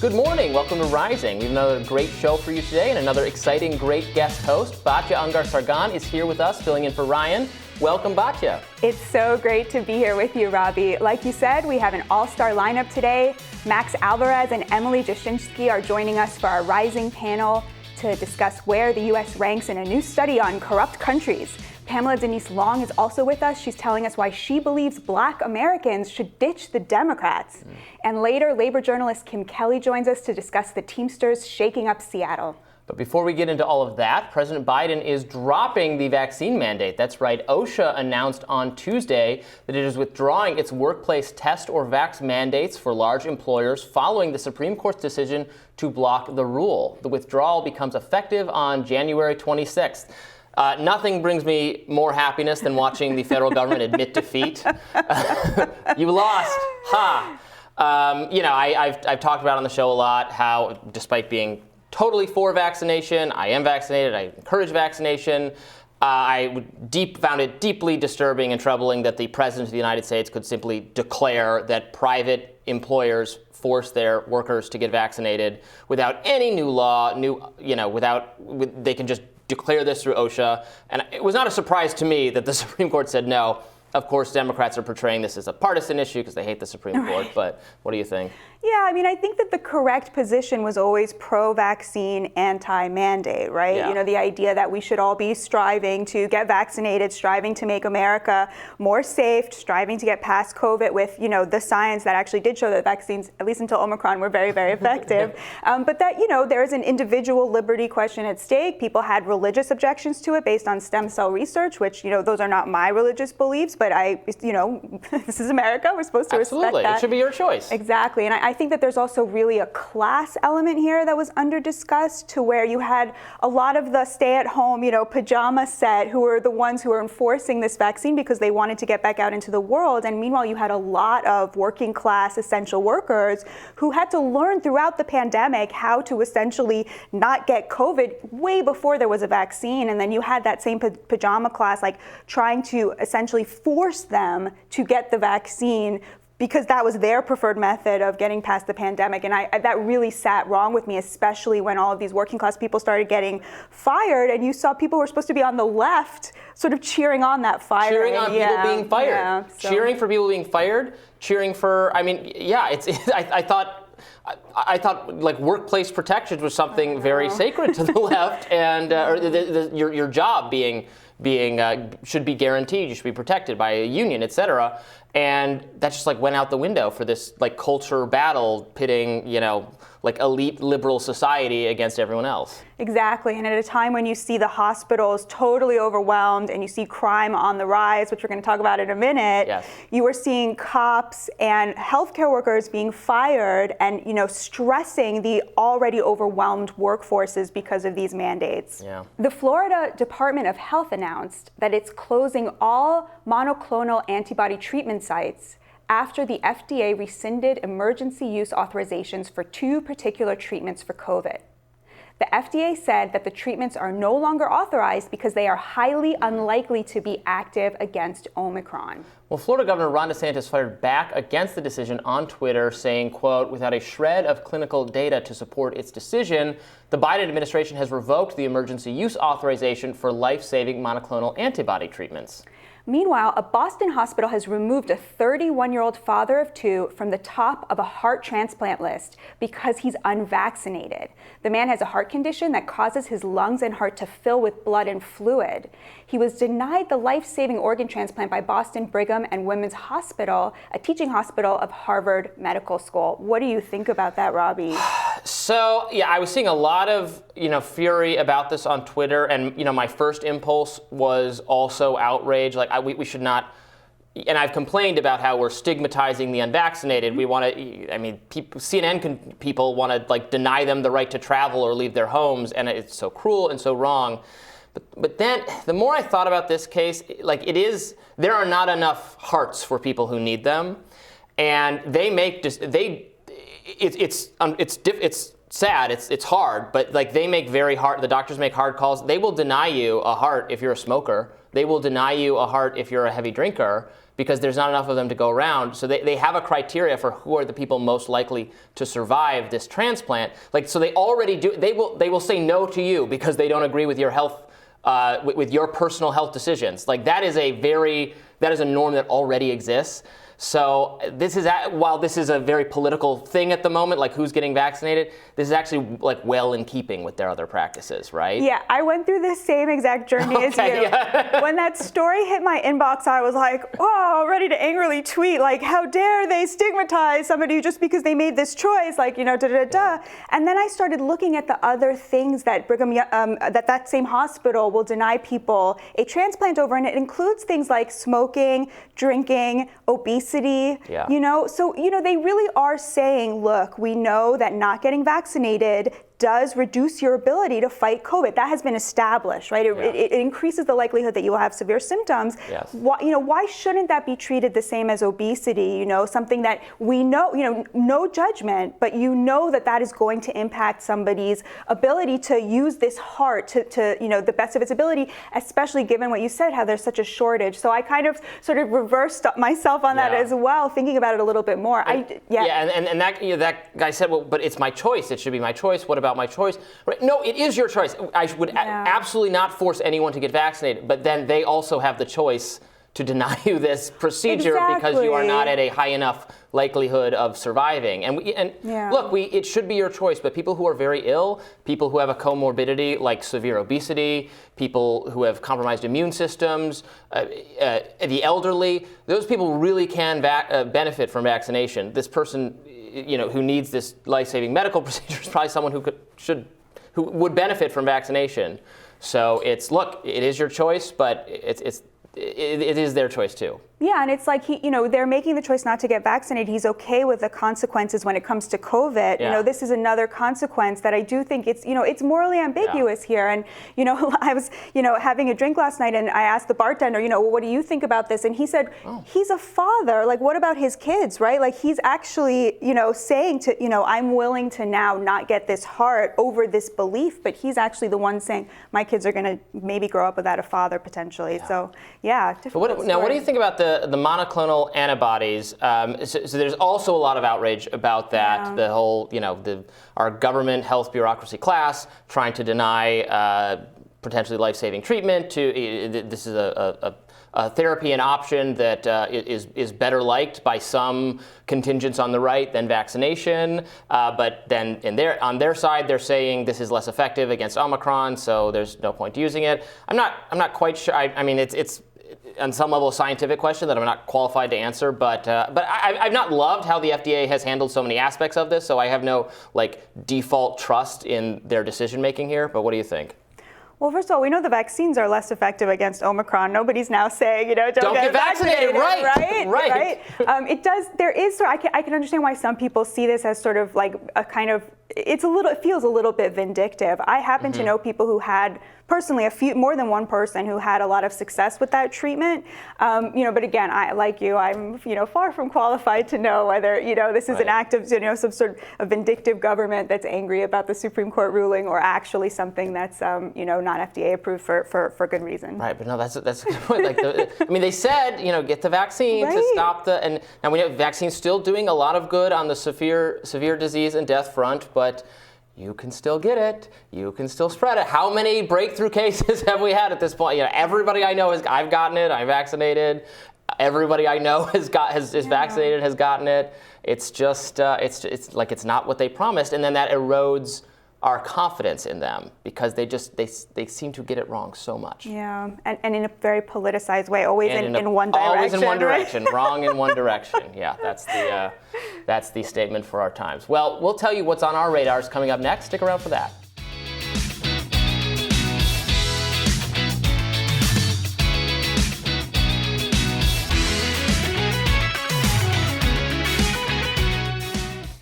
Good morning. Welcome to Rising. We have another great show for you today and another exciting, great guest host. Batya Ungar-Sargon is here with us, filling in for Ryan. Welcome, Batya. It's so great to be here with you, Robby. Like you said, we have an all-star lineup today. Max Alvarez and Emily Jashinsky are joining us for our Rising panel to discuss where the U.S. ranks in a new study on corrupt countries. Pamela Denise Long is also with us. She's telling us why she believes Black Americans should ditch the Democrats. And later, labor journalist Kim Kelly joins us to discuss the Teamsters shaking up Seattle. But before we get into all of that, President Biden is dropping the vaccine mandate. That's right. OSHA announced on Tuesday that it is withdrawing its workplace test or vax mandates for large employers following the Supreme Court's decision to block the rule. The withdrawal becomes effective on January 26th. Nothing brings me more happiness than watching the federal government admit defeat. You lost. Ha! I've talked about on the show a lot how, despite being totally for vaccination, I am vaccinated, I encourage vaccination. I found it deeply disturbing and troubling that the President of the United States could simply declare that private employers force their workers to get vaccinated without any new law, they can just declare this through OSHA. And it was not a surprise to me that the Supreme Court said no. Of course, Democrats are portraying this as a partisan issue because they hate the Supreme Court, but what do you think? Yeah, I think that the correct position was always pro-vaccine, anti-mandate, right? Yeah. The idea that we should all be striving to get vaccinated, striving to make America more safe, striving to get past COVID with, the science that actually did show that vaccines, at least until Omicron, were very, very effective. But that, there is an individual liberty question at stake. People had religious objections to it based on stem cell research, which, those are not my religious beliefs, but this is America. We're supposed to respect that. It should be your choice. Exactly. And I think that there's also really a class element here that was under-discussed, to where you had a lot of the stay-at-home, pajama set who were the ones who were enforcing this vaccine because they wanted to get back out into the world. And meanwhile, you had a lot of working class essential workers who had to learn throughout the pandemic how to essentially not get COVID way before there was a vaccine. And then you had that same pajama class, trying to essentially force them to get the vaccine because that was their preferred method of getting past the pandemic. And that really sat wrong with me, especially when all of these working class people started getting fired, and you saw people who were supposed to be on the left sort of cheering on that firing. Cheering on people being fired. Yeah, cheering for people being fired, cheering for, I thought like workplace protections was something very sacred to the left, and your job being should be guaranteed, you should be protected by a union, etc. And that just went out the window for this culture battle pitting, elite liberal society against everyone else. Exactly. And at a time when you see the hospitals totally overwhelmed and you see crime on the rise, which we're going to talk about in a minute, yes, you are seeing cops and healthcare workers being fired and, stressing the already overwhelmed workforces because of these mandates. Yeah. The Florida Department of Health announced that it's closing all monoclonal antibody treatment sites after the FDA rescinded emergency use authorizations for 2 particular treatments for COVID. The FDA said that the treatments are no longer authorized because they are highly unlikely to be active against Omicron. Well, Florida Governor Ron DeSantis fired back against the decision on Twitter, saying, quote, "Without a shred of clinical data to support its decision, the Biden administration has revoked the emergency use authorization for life-saving monoclonal antibody treatments." Meanwhile, a Boston hospital has removed a 31-year-old father of 2 from the top of a heart transplant list because he's unvaccinated. The man has a heart condition that causes his lungs and heart to fill with blood and fluid. He was denied the life-saving organ transplant by Boston Brigham and Women's Hospital, a teaching hospital of Harvard Medical School. What do you think about that, Robby? So, I was seeing a lot of, fury about this on Twitter, and, my first impulse was also outrage. We should not, and I've complained about how we're stigmatizing the unvaccinated. We want to, CNN people want to deny them the right to travel or leave their homes, and it's so cruel and so wrong. But then the more I thought about this case, there are not enough hearts for people who need them, and it's sad, it's hard, but the doctors make hard calls. They will deny you a heart if you're a smoker. they will deny you a heart if you're a heavy drinker because there's not enough of them to go around. So they have a criteria for who are the people most likely to survive this transplant. Like, so they already do, they will say no to you because they don't agree with your health, with your personal health decisions. Like, that is a norm that already exists. So while this is a very political thing at the moment, like who's getting vaccinated, this is actually like well in keeping with their other practices, right? Yeah, I went through the same exact journey as you. Yeah. When that story hit my inbox, I was like, oh, ready to angrily tweet, like, how dare they stigmatize somebody just because they made this choice, like, you know, da-da-da-da. And then I started looking at the other things that that same hospital will deny people a transplant over, and it includes things like smoking, drinking, obesity. Yeah. You know, so, you know, they really are saying, look, we know that not getting vaccinated does reduce your ability to fight COVID. That has been established, right? It increases the likelihood that you will have severe symptoms. Yes. Why shouldn't that be treated the same as obesity? You know, something that we know, you know, no judgment, but you know that is going to impact somebody's ability to use this heart to you know, the best of its ability, especially given what you said, how there's such a shortage. So I kind of sort of reversed myself on that as well, thinking about it a little bit more. And that, you know, that guy said, well, but it's my choice. It should be my choice. What about my choice? Right? No, it is your choice. I would absolutely not force anyone to get vaccinated, but then they also have the choice to deny you this procedure because you are not at a high enough likelihood of surviving. Look, it should be your choice, but people who are very ill, people who have a comorbidity like severe obesity, people who have compromised immune systems, the elderly, those people really can benefit from vaccination. This person, you know, who needs this life-saving medical procedure is probably someone who would benefit from vaccination. So it is your choice, but it is their choice too. Yeah, and it's like they're making the choice not to get vaccinated. He's okay with the consequences when it comes to COVID. Yeah. You know, this is another consequence that I do think it's morally ambiguous here. And I was having a drink last night, and I asked the bartender, well, what do you think about this? And he said, he's a father. Like, what about his kids, right? Like, he's actually saying to I'm willing to now not get this heart over this belief, but he's actually the one saying my kids are going to maybe grow up without a father potherpotentially. Yeah. So yeah. What do you think about the monoclonal antibodies? So there's also a lot of outrage about that. Yeah. The whole, our government health bureaucracy class trying to deny potentially life-saving treatment. This is a therapy and option that is better liked by some contingents on the right than vaccination. But then on their side, they're saying this is less effective against Omicron, so there's no point using it. I'm not quite sure. I mean, it's on some level a scientific question that I'm not qualified to answer, but I've not loved how the FDA has handled so many aspects of this, so I have no default trust in their decision making here. But what do you think? Well, first of all, we know the vaccines are less effective against Omicron. Nobody's now saying, don't get vaccinated. Right. It does. There is. I can understand why some people see this as sort of like a kind of. It feels a little bit vindictive. I happen to know people who had personally more than one person who had a lot of success with that treatment. But again, I'm far from qualified to know whether this is an act of some sort of vindictive government that's angry about the Supreme Court ruling, or actually something that's not FDA approved for good reason. Right, but no, that's a good point. They said get the vaccine to stop and now we know vaccines still doing a lot of good on the severe disease and death front, but you can still get it. You can still spread it. How many breakthrough cases have we had at this point? Everybody I know I've gotten it. I'm vaccinated. Everybody I know is vaccinated, has gotten it. It's just it's like it's not what they promised, and then that erodes our confidence in them because they seem to get it wrong so much. Yeah, and in a very politicized way, always in one direction. Always in one direction, right? Wrong in one direction. Yeah, that's the statement for our times. Well, we'll tell you what's on our radars coming up next. Stick around for that.